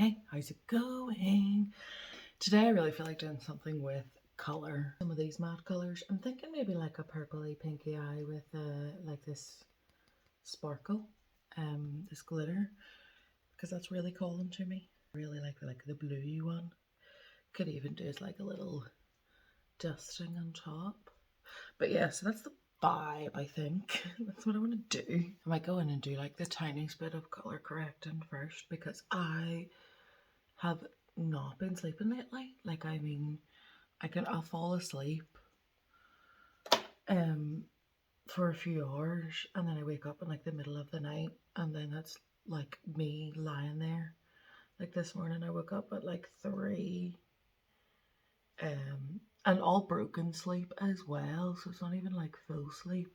Hey, how's it going? Today I really feel like doing something with colour. Some of these matte colours. I'm thinking maybe like a purpley pinky eye with like this sparkle, this glitter, because that's really calling to me. I really like the bluey one. Could even do like a little dusting on top. But yeah, so that's the vibe, I think. That's what I want to do. I might go in and do like the tiniest bit of colour correcting first because I have not been sleeping lately. Like, I mean, I'll fall asleep for a few hours and then I wake up in like the middle of the night and then that's like me lying there. Like this morning I woke up at like 3 and all broken sleep as well, so it's not even like full sleep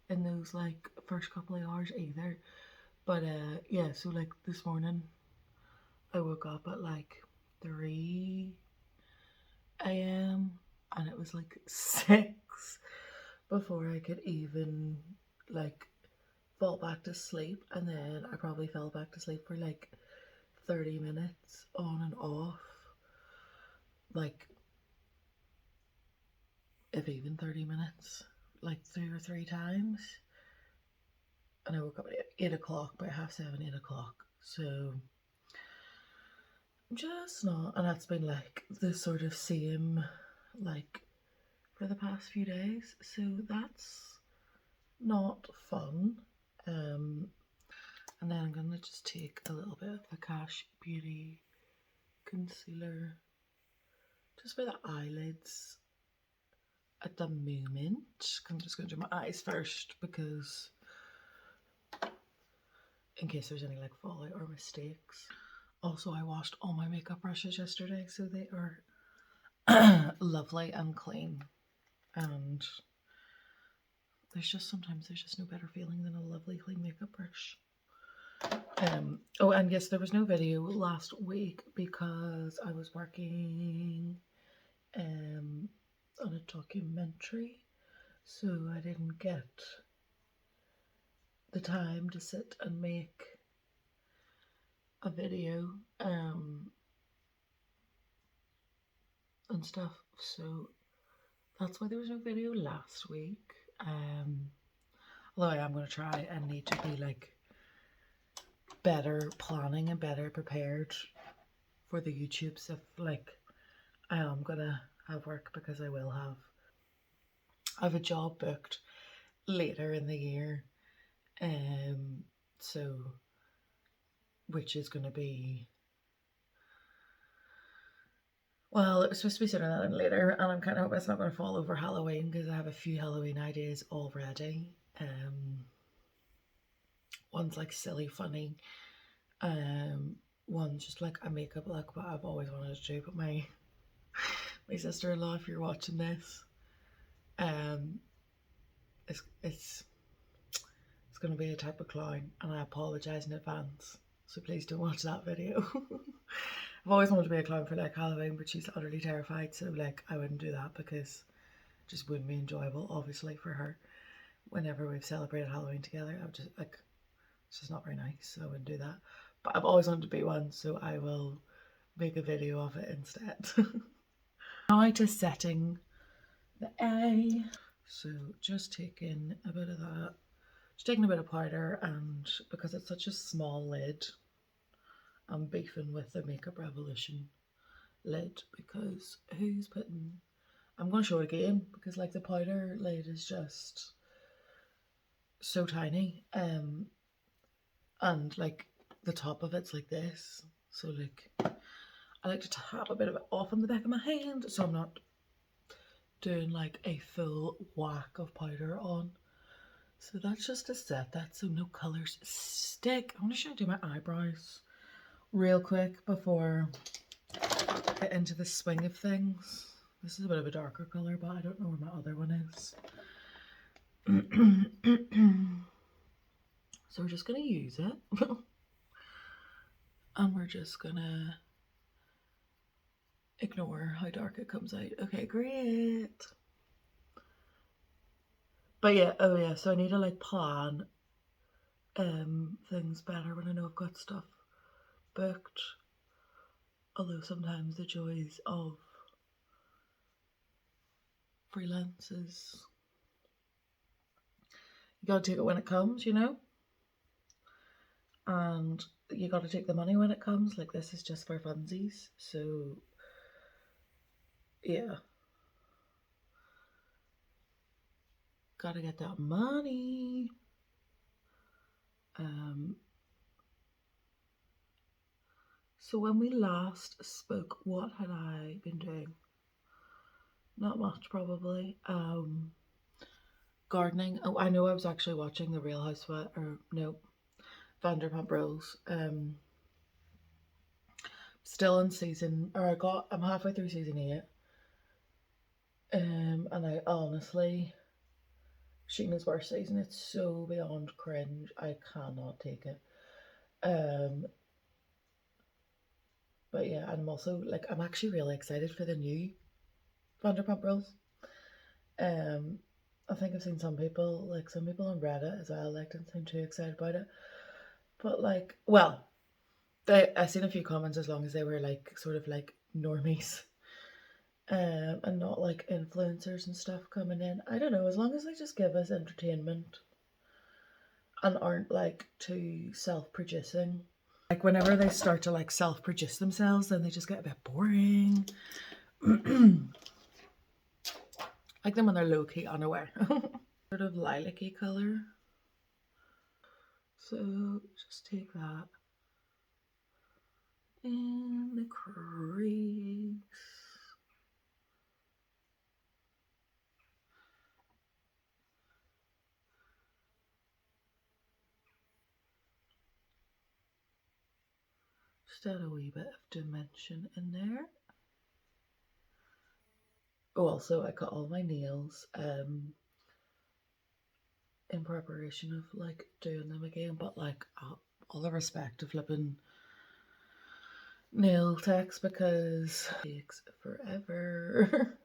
in those like first couple of hours either. But yeah, so like this morning I woke up at like 3 a.m. and it was like 6 before I could even like fall back to sleep, and then I probably fell back to sleep for like 30 minutes on and off, like if even 30 minutes, like 2 or 3 times. And I woke up at 8 o'clock, by 7:30, 8 o'clock. So just not, and that's been like the sort of same like for the past few days. So that's not fun. And then I'm gonna just take a little bit of the KASH Beauty concealer just for the eyelids at the moment. I'm just gonna do my eyes first because in case there's any like fallout or mistakes. Also, I washed all my makeup brushes yesterday, so they are lovely and clean. And sometimes there's just no better feeling than a lovely clean makeup brush. Oh, and yes, there was no video last week because I was working on a documentary, so I didn't get the time to sit and make a video and stuff, so that's why there was no video last week. Although I am going to try and need to be like better planning and better prepared for the YouTube stuff. Like, I am gonna have work because I will have. I have a job booked later in the year, so which is going to be, well, it was supposed to be sooner than later, and I'm kind of hoping it's not going to fall over Halloween because I have a few Halloween ideas already. One's like silly, funny. One's just like a makeup look, but I've always wanted to do. But my sister-in-law, if you're watching this, it's going to be a type of clown, and I apologise in advance. So please don't watch that video. I've always wanted to be a clown for like Halloween, but she's utterly terrified, so like I wouldn't do that because it just wouldn't be enjoyable, obviously, for her. Whenever we've celebrated Halloween together, I've just like, it's just not very nice, so I wouldn't do that. But I've always wanted to be one, so I will make a video of it instead. Now to setting the eye. So just taking a bit of that, just taking a bit of powder, and because it's such a small lid, I'm beefing with the Makeup Revolution lid because who's putting, I'm going to show it again because like the powder lid is just so tiny, and like the top of it's like this, so like I like to tap a bit of it off on the back of my hand so I'm not doing like a full whack of powder on. So that's just to set that so no colours stick. I'm just going to do my eyebrows real quick before I get into the swing of things. This is a bit of a darker colour, but I don't know where my other one is. So we're just going to use it. And we're just going to ignore how dark it comes out. Okay, great. But yeah, oh yeah, so I need to like plan things better when I know I've got stuff booked. Although sometimes the joys of freelance is you gotta take it when it comes, you know? And you gotta take the money when it comes. Like, this is just for funsies. So, yeah. Gotta get that money. So when we last spoke, what had I been doing? Not much, probably. Gardening. Oh, I know I was actually watching the Real Housewives, or no, Vanderpump Rules. Still in season, or I'm halfway through season 8. And I honestly, Sheena's worst season. It's so beyond cringe. I cannot take it. But yeah, I'm also like, I'm actually really excited for the new Vanderpump Rules. I think I've seen some people on Reddit as well, like, didn't seem too excited about it. But like, well, I seen a few comments as long as they were like sort of like normies, and not like influencers and stuff coming in. I don't know, as long as they just give us entertainment and aren't like too self-producing. Like, whenever they start to like self-produce themselves, then they just get a bit boring. Like them when they're low-key unaware. Sort of lilac-y colour. So just take that in the crease. Just add a wee bit of dimension in there. Oh, also I cut all my nails in preparation of like doing them again, but like all the respect to flipping nail techs, because it takes forever.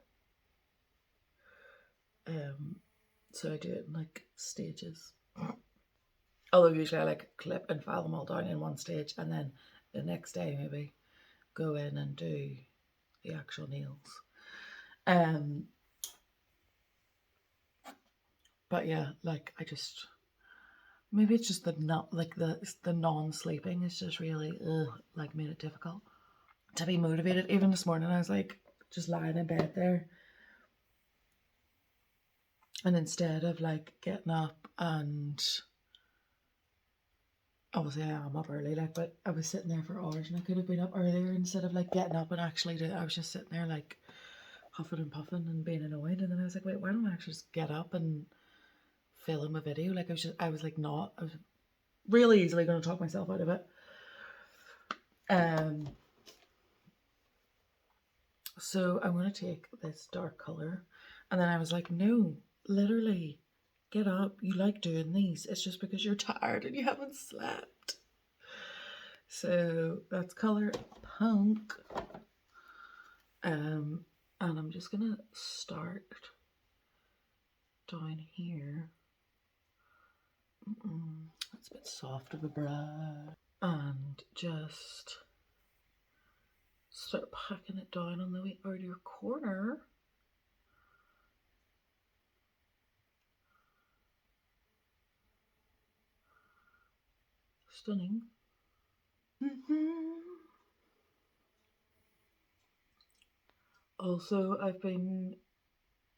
So I do it in like stages. Although usually I like clip and file them all down in one stage, and then the next day maybe go in and do the actual nails. But yeah, like, I just, maybe it's just the not like the non-sleeping is just really like made it difficult to be motivated. Even this morning I was like just lying in bed there, and instead of like getting up, and obviously I am up early, like, but I was sitting there for hours and I could have been up earlier. Instead of like getting up and actually do it, I was just sitting there like huffing and puffing and being annoyed. And then I was like, wait, why don't I actually just get up and film a video? Like, I was really easily going to talk myself out of it. So I'm going to take this dark color, and then I was like, no, literally, get up. You like doing these. It's just because you're tired and you haven't slept. So that's color Punk. And I'm just going to start down here. That's a bit soft of a brush. And just start packing it down on the outer corner. Stunning. Also, I've been,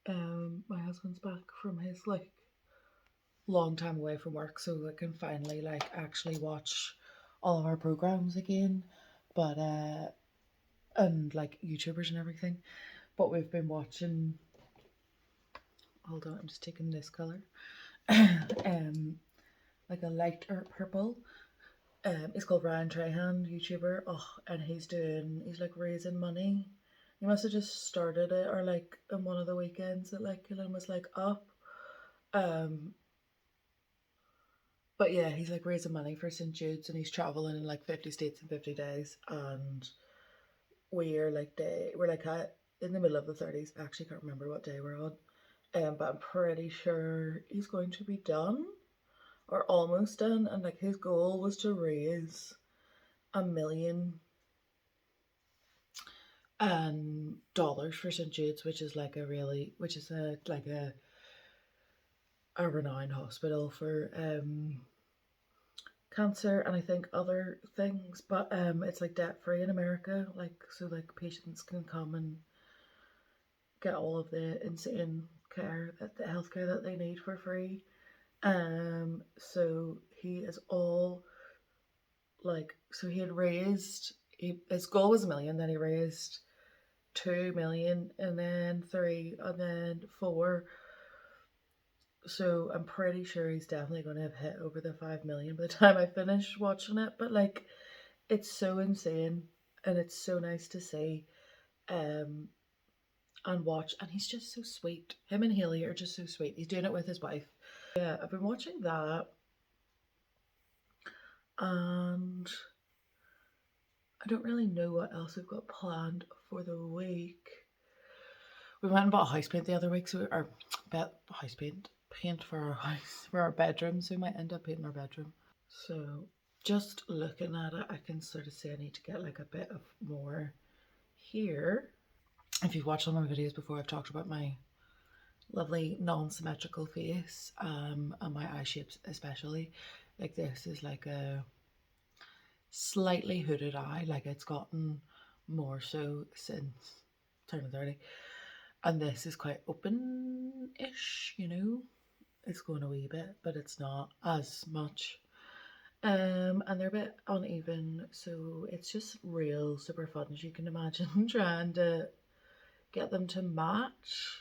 my husband's back from his like long time away from work, so I can finally like actually watch all of our programs again. But and like YouTubers and everything. But we've been watching, hold on, I'm just taking this color. Like a lighter purple. It's called Ryan Trahan, YouTuber. Oh, and he's like raising money. He must have just started it, or like on one of the weekends that like Killen was like up. But yeah, he's like raising money for St. Jude's, and he's traveling in like 50 states in 50 days. And we're like in the middle of the 30s. I actually can't remember what day we're on. But I'm pretty sure he's going to be done or almost done. And like his goal was to raise $1 million dollars for St Jude's, which is like a renowned hospital for cancer and I think other things, but it's like debt free in America, like so like patients can come and get all of the insane care that the healthcare that they need for free. So he is all like, so he had raised, his goal was 1 million, then he raised 2 million, and then 3, and then 4. So I'm pretty sure he's definitely going to have hit over the 5 million by the time I finish watching it. But like, it's so insane, and it's so nice to see, um, and watch. And he's just so sweet. Him and Haley are just so sweet. He's doing it with his wife. Yeah, I've been watching that, and I don't really know what else we've got planned for the week. We went and bought house paint the other week, so our house paint for our house, for our bedroom, so we might end up painting our bedroom. So just looking at it, I can sort of see I need to get like a bit of more here. If you've watched some of my videos before, I've talked about my lovely non-symmetrical face, and my eye shapes especially. Like this is like a slightly hooded eye, like it's gotten more so since turning 30. And this is quite open-ish, you know. It's going a wee bit, but it's not as much. And they're a bit uneven, so it's just real super fun, as you can imagine, trying to get them to match.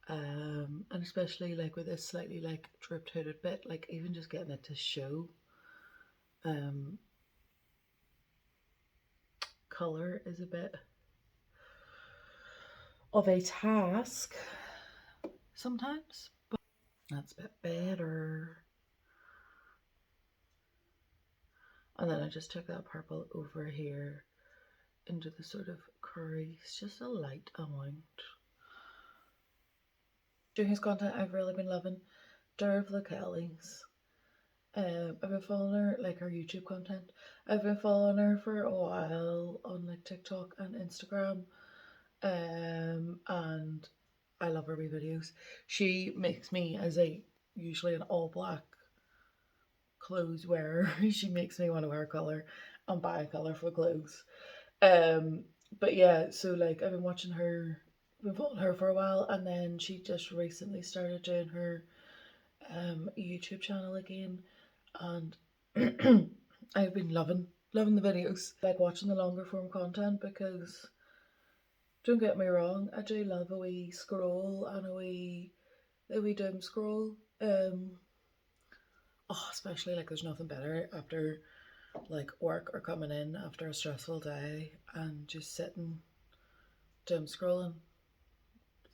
And especially like with this slightly like dripped hooded bit, like even just getting it to show colour is a bit of a task sometimes, but that's a bit better. And then I just took that purple over here into the sort of crease, just a light amount. Doing his content, I've really been loving Dervla Kelly's. I've been following her, like her YouTube content. I've been following her for a while on like TikTok and Instagram. And I love her wee videos. She makes me, as a usually an all black clothes wearer, she makes me want to wear colour and buy colourful clothes. But yeah, so like I've been watching her, been following her for a while, and then she just recently started doing her YouTube channel again, and I've been loving the videos. Like watching the longer form content because don't get me wrong, I do love a wee scroll and a wee doom scroll. Especially like there's nothing better after like work or coming in after a stressful day and just sitting doom scrolling.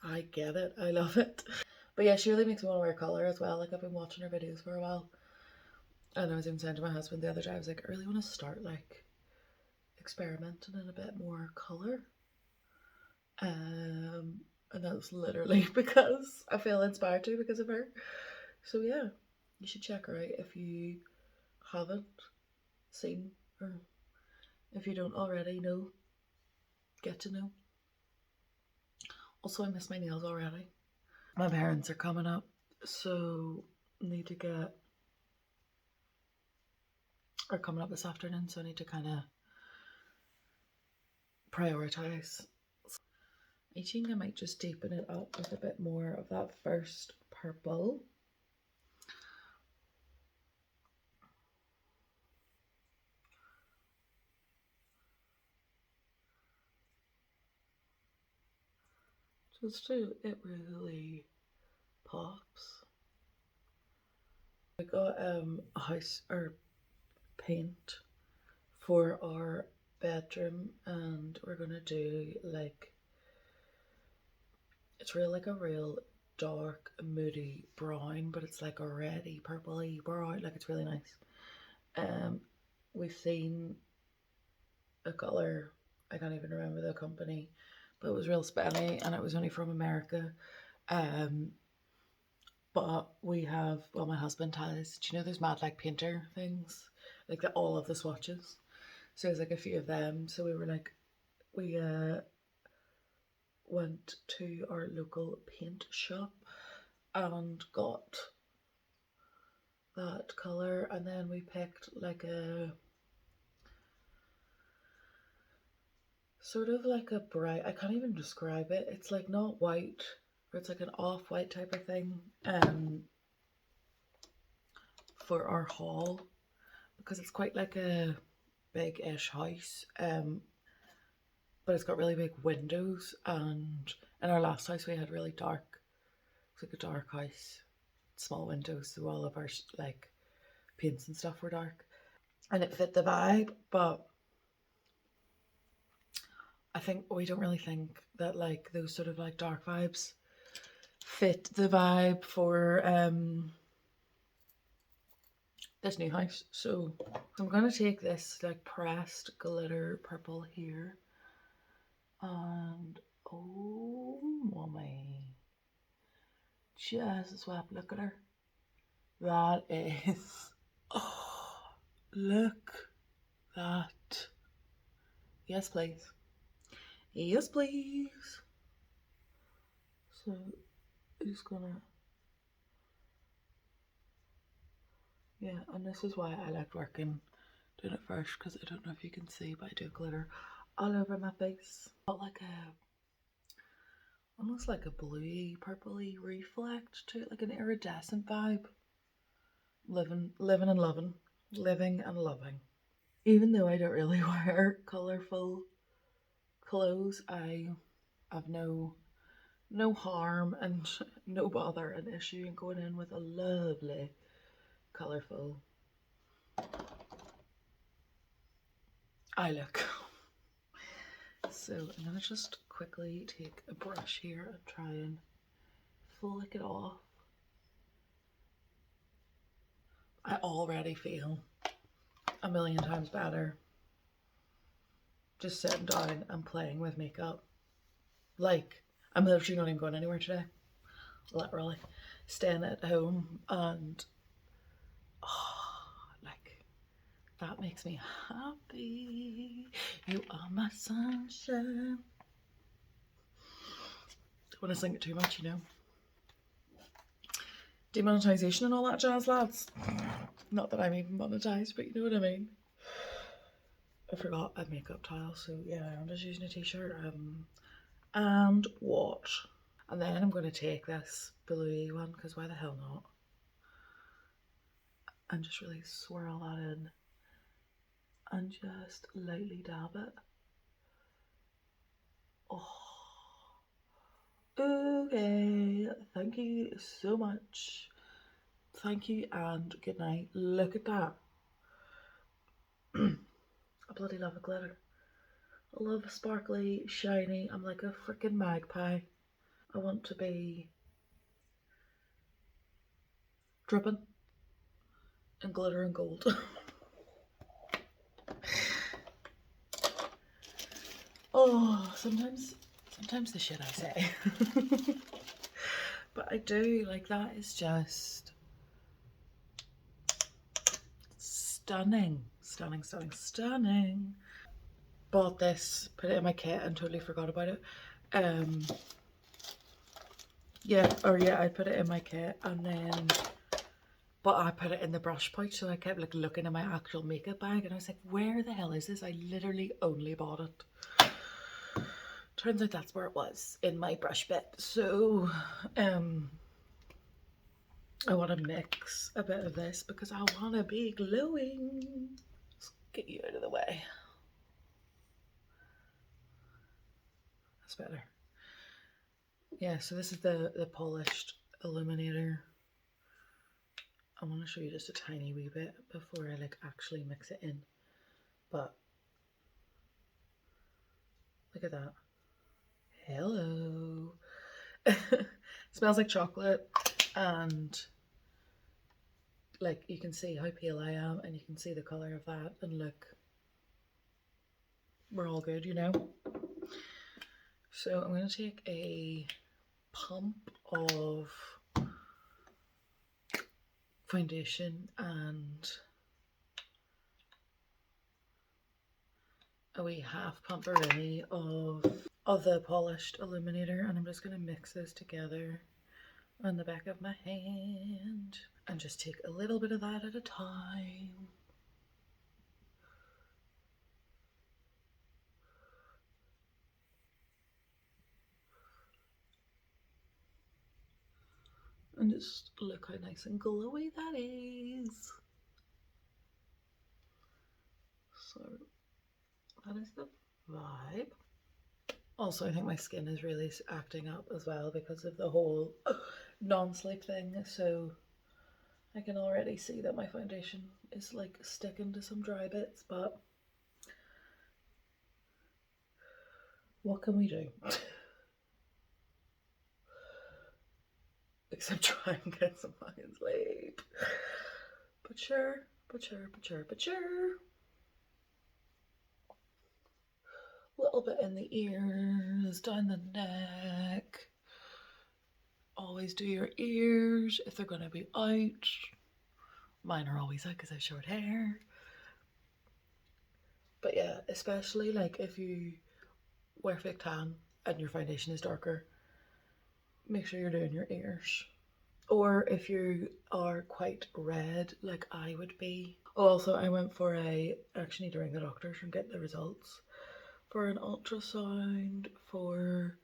I get it, I love it. But yeah, she really makes me want to wear colour as well. Like I've been watching her videos for a while, and I was even saying to my husband the other day, I was like, I really want to start like experimenting in a bit more colour. And that's literally because I feel inspired to because of her. So yeah, you should check her out if you haven't seen, or if you don't already know, get to know. Also, I miss my nails already. My parents are coming up, so need to get, are coming up this afternoon, so I need to kind of prioritize. I think I might just deepen it up with a bit more of that first purple. Just so it really pops. We got a house or paint for our bedroom, and we're gonna do like, it's real like a real dark moody brown, but it's like a reddy purpley brown, like it's really nice. We've seen a colour, I can't even remember the company, but it was real spenny and it was only from America. But we have, well, my husband has, do you know those mad like painter things, like all of the swatches? So there's like a few of them, so we were like, we went to our local paint shop and got that colour, and then we picked like a sort of like a bright, I can't even describe it, it's like not white, or it's like an off-white type of thing, for our hall, because it's quite like a big-ish house, but it's got really big windows, and in our last house we had really dark, it's like a dark house, small windows, so all of our like paints and stuff were dark, and it fit the vibe. But I think we don't really think that like those sort of like dark vibes fit the vibe for this new house. So I'm gonna take this like pressed glitter purple here, and oh mommy, just swap, look at her. That is, oh, look that. Yes, please. Yes, please. So, just gonna, yeah, and this is why I liked working, doing it first, because I don't know if you can see, but I do glitter all over my face. Got like a, almost like a bluey, purpley reflect to it, like an iridescent vibe. Living and loving. Living and loving. Even though I don't really wear colourful clothes, I have no harm and no bother and issue in going in with a lovely colourful eye look. So I'm gonna just quickly take a brush here and try and flick it off. I already feel a million times better just sitting down and playing with makeup. Like, I'm literally not even going anywhere today. Literally staying at home, and like, that makes me happy. You are my sunshine. Don't want to sing it too much, you know. Demonetization and all that jazz, lads. Not that I'm even monetized, but you know what I mean. I forgot I have makeup tiles, so yeah, I'm just using a t-shirt. And what? And then I'm going to take this bluey one, because why the hell not? And just really swirl that in and just lightly dab it. Oh, okay, thank you so much. Thank you and good night. Look at that. I bloody love a glitter. I love a sparkly, shiny. I'm like a freaking magpie. I want to be dripping in glitter and gold. Oh, sometimes the shit I say. But I do, like, that is just stunning. Stunning, stunning, stunning. Bought this, put it in my kit and totally forgot about it. Yeah, I put it in my kit, and then, but I put it in the brush pouch, so I kept like looking in my actual makeup bag, and I was like, where the hell is this? I literally only bought it. Turns out that's where it was, in my brush bit. So I want to mix a bit of this because I want to be glowing. Let's get you out of the way. That's better. Yeah, so this is the polished illuminator. I want to show you just a tiny wee bit before I like actually mix it in. But look at that. Hello. Smells like chocolate, and like you can see how pale I am, and you can see the color of that, and look, we're all good, you know. So I'm going to take a pump of foundation and a wee half pumperini of the polished illuminator, and I'm just going to mix those together on the back of my hand and just take a little bit of that at a time. And just look how nice and glowy that is. So that is the vibe. Also, I think my skin is really acting up as well because of the whole non-sleep thing. So I can already see that my foundation is like sticking to some dry bits, but what can we do? Except try and get some fucking sleep. But sure. A little bit in the ears, down the neck. Always do your ears if they're gonna be out. Mine are always out because I have short hair. But yeah, especially like if you wear fake tan and your foundation is darker, make sure you're doing your ears. Or if you are quite red like I would be. Also, I went for I actually need to ring the doctors and get the results for an ultrasound for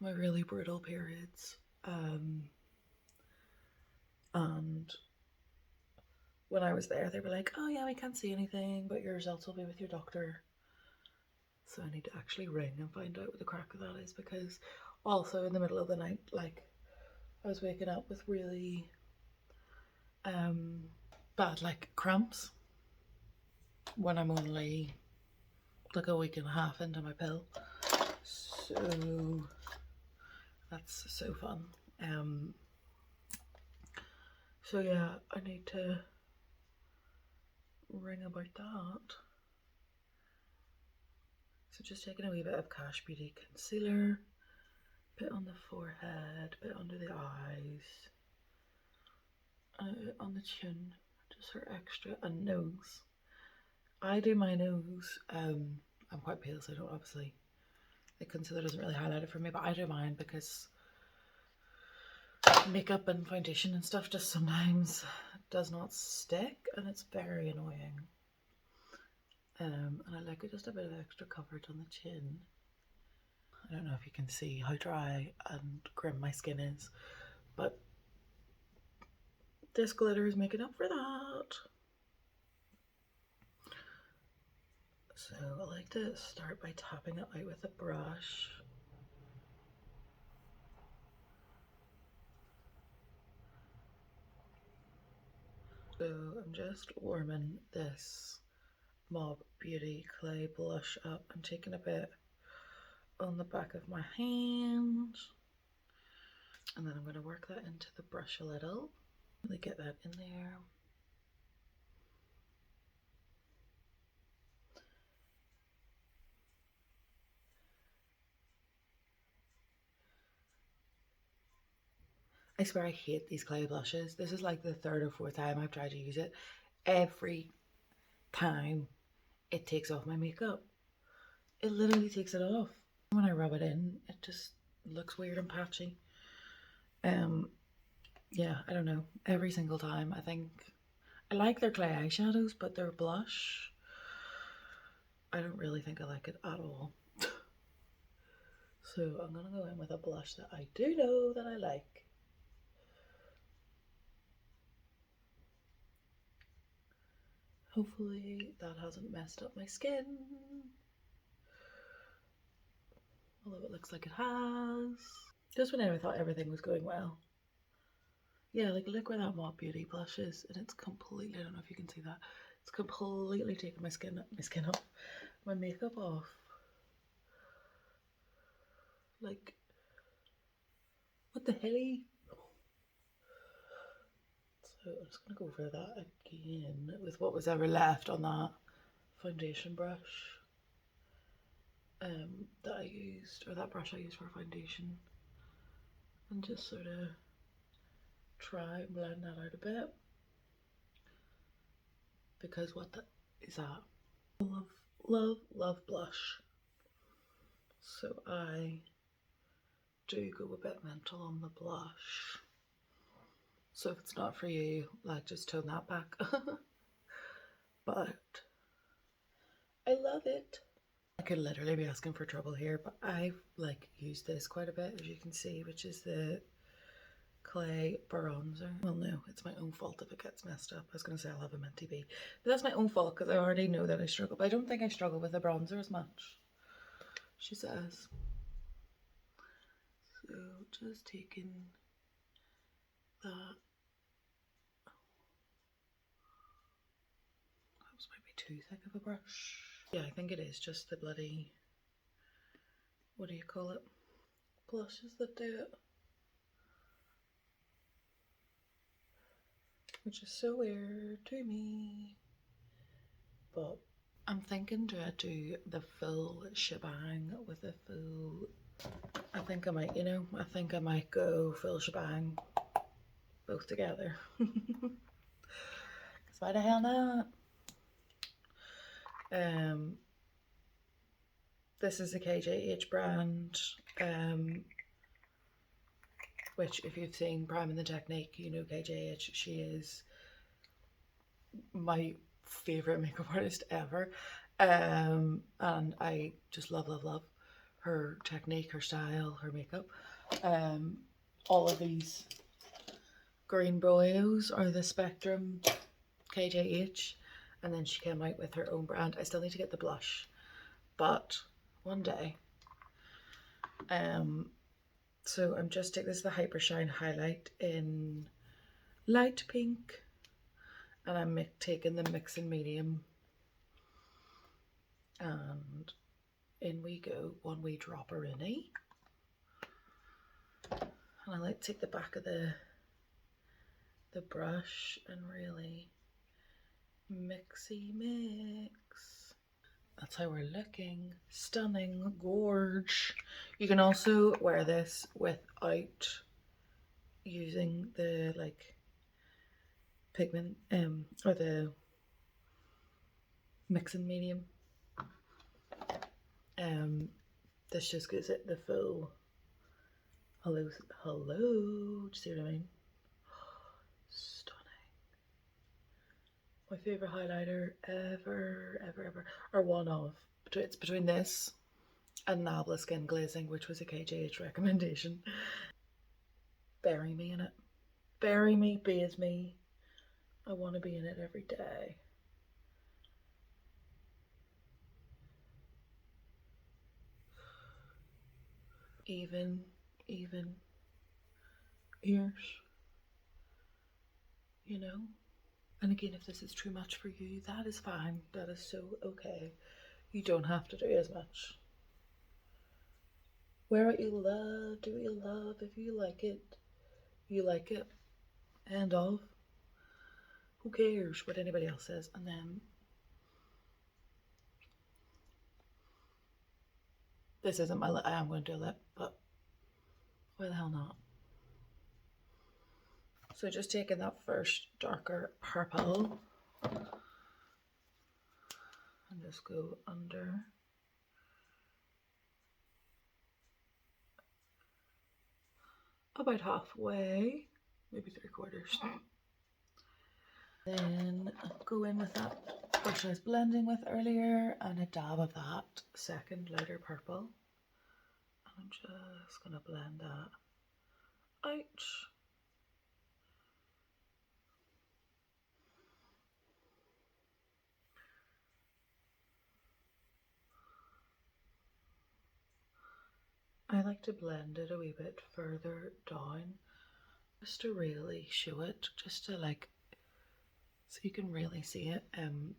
my really brutal periods. And when I was there, they were like, oh yeah, we can't see anything, but your results will be with your doctor. So I need to actually ring and find out what the crack of that is, because also in the middle of the night, like, I was waking up with really bad like cramps when I'm only like a week and a half into my pill. So that's so fun. So yeah, I need to ring about that. So just taking a wee bit of KASH Beauty concealer, bit on the forehead, bit under the eyes, on the chin, just for extra, and nose. I do my nose, I'm quite pale, so I don't obviously, the concealer doesn't really highlight it for me, but I do mine because makeup and foundation and stuff just sometimes does not stick, and it's very annoying. And I like it just a bit of extra coverage on the chin. I don't know if you can see how dry and grim my skin is, but this glitter is making up for that. So I like to start by tapping it out with a brush. So I'm just warming this Mob Beauty Clay blush up and taking a bit on the back of my hand. And then I'm going to work that into the brush a little. Really get that in there. I swear I hate these clay blushes. This is like the third or fourth time I've tried to use it. Every time it takes off my makeup. It literally takes it off. When I rub it in, it just looks weird and patchy. Yeah, I don't know. Every single time, I think I like their clay eyeshadows, but their blush, I don't really think I like it at all. So I'm gonna go in with a blush that I do know that I like. Hopefully that hasn't messed up my skin. Although it looks like it has. Just when I thought everything was going well. Yeah, like look where that Mob Beauty blush is, and it's completely, I don't know if you can see that, it's completely taken my skin off, my makeup off. Like, what the hell? So I'm just gonna go over that again with what was ever left on that foundation brush that I used, or that brush I used for foundation, and just sort of try and blend that out a bit, because what the is that? Full of love, love blush. So I do go a bit mental on the blush. So if it's not for you, like, just tone that back. But I love it. I could literally be asking for trouble here, but I've like used this quite a bit, as you can see, which is the clay bronzer. Well, no, it's my own fault if it gets messed up. I was going to say I'll have a minty bee, but that's my own fault because I already know that I struggle. But I don't think I struggle with the bronzer as much, she says. So just taking that. That might be too thick of a brush. Yeah, I think it is just the bloody, what do you call it? Blushes that do it. Which is so weird to me. But I'm thinking, do I do the full shebang with a full, I think I might, you know, I think I might go full shebang, both together. Because why the hell not? This is a KJH brand, which if you've seen Prime and the Technique, you know KJH. She is my favourite makeup artist ever. And I just love, love, love her technique, her style, her makeup. All of these green boyos are the Spectrum KJH, and then she came out with her own brand. I still need to get the blush, but one day. So I'm just taking, this is the Hyper Shine highlight in light pink, and I'm taking the mix and medium, and in we go, one wee dropper in, eh? And I like to take the back of the brush and really mixy mix. That's how we're looking. Stunning, gorge. You can also wear this without using the like pigment or the mixing medium. This just gives it the full hello. Do you see what I mean? Stunning. My favourite highlighter ever, or one of. It's between this and Nabla Skin Glazing, which was a KJH recommendation. Bury me in it. Bury me, bathe me. I want to be in it every day. Even ears, you know? And again, if this is too much for you, that is fine. That is so okay. You don't have to do as much. Wear what you love, do what you love. If you like it, you like it. End of. Who cares what anybody else says? And then this isn't my lip. I am going to do a lip, but why the hell not? So just taking that first darker purple and just go under. About halfway, maybe 3/4. Then go in with that brush I was blending with earlier and a dab of that second lighter purple. And I'm just going to blend that out. I like to blend it a wee bit further down just to really show it, just to like, so you can really see it.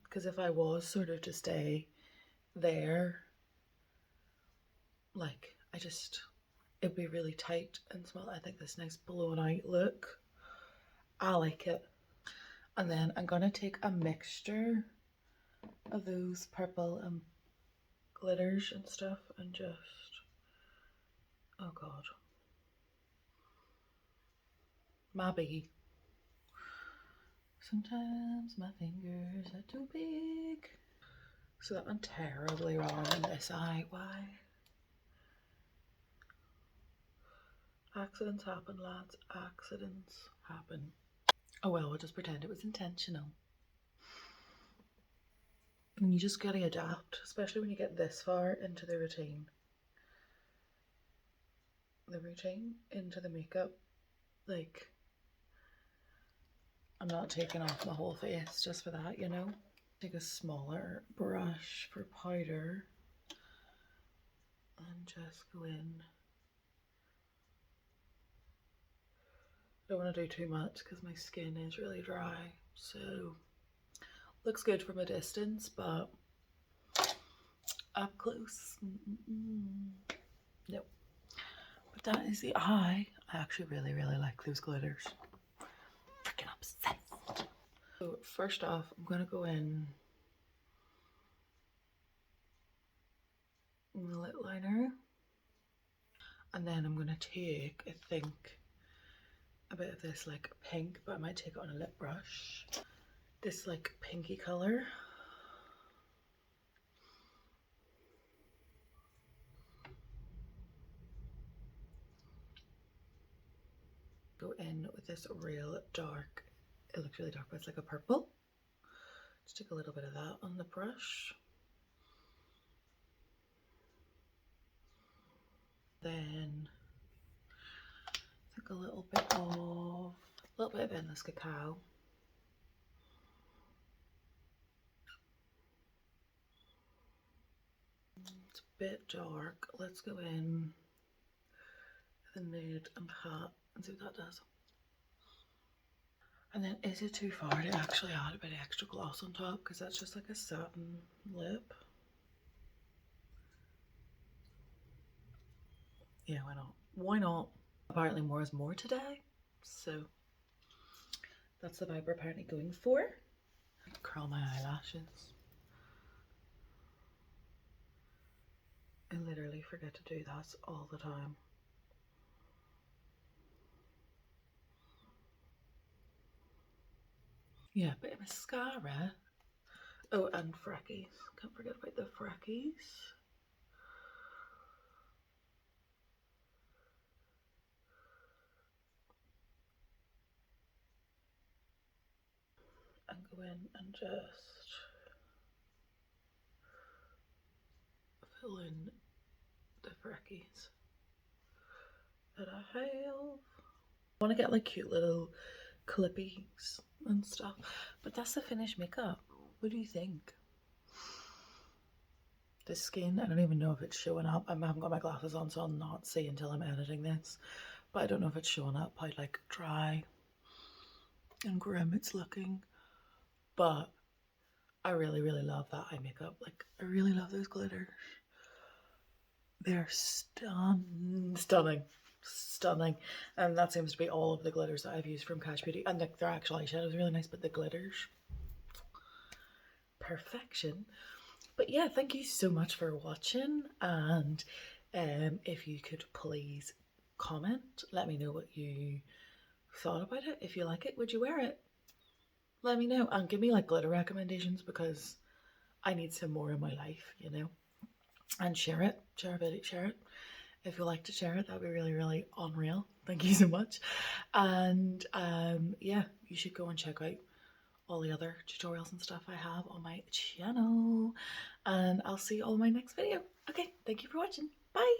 Because if I was sort of to stay there, like it'd be really tight and small. I think this nice blown out look, I like it. And then I'm gonna take a mixture of those purple and glitters and stuff and just, oh god, my biggie. Sometimes my fingers are too big. So that went terribly wrong in this eye. Why? Accidents happen, lads. Accidents happen. Oh well, we'll just pretend it was intentional. And you just gotta adapt, especially when you get this far into the routine. Into the makeup. Like, I'm not taking off my whole face just for that, you know? Take a smaller brush for powder and just go in. Don't want to do too much because my skin is really dry, so looks good from a distance, but up close, no. But that is the eye. I actually really like those glitters. Freaking obsessed. So first off, I'm gonna go in the lip liner, and then I'm gonna take, I think, a bit of this like pink, but I might take it on a lip brush. This like pinky color. Go in with this real dark, it looks really dark, but it's like a purple. Just take a little bit of that on the brush. Then take a little bit of Endless Cacao. It's a bit dark. Let's go in with the nude and hat and see what that does. And then is it too far to actually add a bit of extra gloss on top? Because that's just like a satin lip. Yeah, why not? Why not? Apparently more is more today. So that's the vibe we're apparently going for. Curl my eyelashes. I literally forget to do that all the time. Yeah, bit of mascara. Oh, and frackies. Can't forget about the frackies. And go in and just fill in the frackies that I have. I want to get like cute little clippies and stuff, but that's the finished makeup. What do you think? The skin, I don't even know if it's showing up. I haven't got my glasses on, so I'll not see until I'm editing this, but I don't know if it's showing up how like dry and grim it's looking, but I really love that eye makeup. Like, I really love those glitters. They're stunning, and that seems to be all of the glitters that I've used from KASH Beauty. And like, their actual eyeshadow is really nice, but the glitters, perfection. But yeah, thank you so much for watching, and if you could please comment, let me know what you thought about it. If you like it, would you wear it? Let me know, and give me like glitter recommendations, because I need some more in my life, you know. And share it, share it. If you like to share it, that'd be really unreal. Thank you so much. And yeah, you should go and check out all the other tutorials and stuff I have on my channel, and I'll see you all in my next video. Okay, thank you for watching. Bye.